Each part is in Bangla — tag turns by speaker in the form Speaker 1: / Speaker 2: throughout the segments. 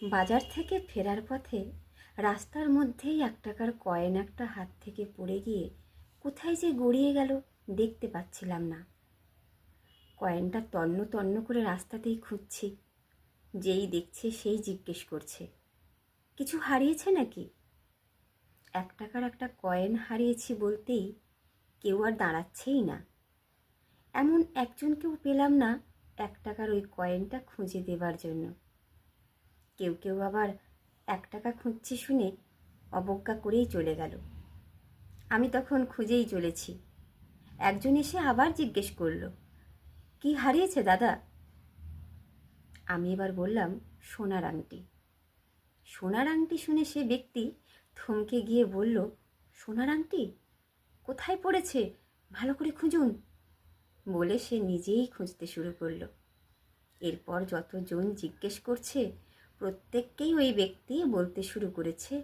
Speaker 1: বাজার থেকে ফেরার পথে রাস্তার মধ্যেই 1 টাকার কয়েন একটা হাত থেকে পড়ে গিয়ে কোথায় যে গড়িয়ে গেল দেখতে পাচ্ছিলাম না। কয়েনটা তন্ন তন্ন করে রাস্তাতেই খুঁজছি। যেই দেখছে সেই জিজ্ঞেস করছে, কিছু হারিয়েছে নাকি? 1 টাকার একটা কয়েন হারিয়েছি বলতেই কেউ আর দাঁড়াচ্ছেই না। এমন একজনকেও পেলাম না 1 টাকার ওই কয়েনটা খুঁজে দেবার জন্য। কেউ কেউ আবার 1 টাকা খুঁজছি শুনে অবজ্ঞা করেই চলে গেল। আমি তখন খুঁজেই চলেছি। একজন এসে আবার জিজ্ঞেস করলো, কি হারিয়েছে দাদা? আমি এবার বললাম, সোনার আংটি। সোনার আংটি শুনে সে ব্যক্তি থমকে গিয়ে বলল, সোনার আংটি কোথায় পড়েছে? ভালো করে খুঁজুন। বলে সে নিজেই খুঁজতে শুরু করলো। এরপর যতজন জিজ্ঞেস করছে প্রত্যেককেই ওই ব্যক্তি বলতে শুরু করেছে,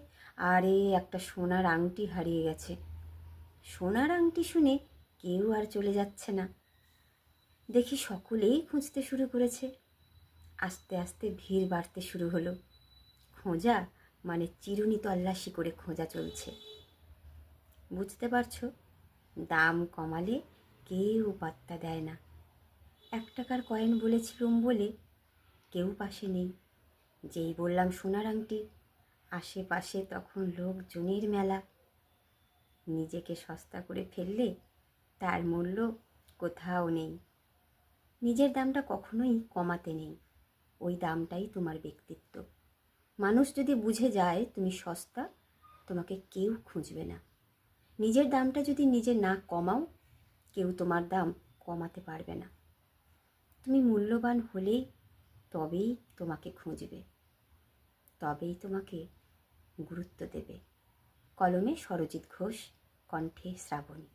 Speaker 1: আরে একটা সোনার আংটি হারিয়ে গেছে। সোনার আংটি শুনে কেউ আর চলে যাচ্ছে না। দেখি সকলেই খুঁজতে শুরু করেছে। আস্তে আস্তে ভিড় বাড়তে শুরু হলো। খোঁজা মানে চিরুনি তল্লাশি করে খোঁজা চলছে। বুঝতে পারছো, দাম কমালে কেউ পাত্তা দেয় না। 1 টাকার কয়েন বলেছিলুম বলে কেউ পাশে নেই। যেই বললাম সোনার আংটি, আশেপাশে তখন লোকজনের মেলা। নিজেকে সস্তা করে ফেললে তার মূল্য কোথাও নেই। নিজের দামটা কখনোই কমাতে নেই, ওই দামটাই তোমার ব্যক্তিত্ব। মানুষ যদি বুঝে যায় তুমি সস্তা, তোমাকে কেউ খুঁজবে না। নিজের দামটা যদি নিজে না কমাও, কেউ তোমার দাম কমাতে পারবে না। তুমি মূল্যবান হলেই তবেই তোমাকে খুঁজবে, তবেই তোমাকে গুরুত্ব দেবে। কলমে সরজিৎ ঘোষ, কণ্ঠে শ্রাবণী।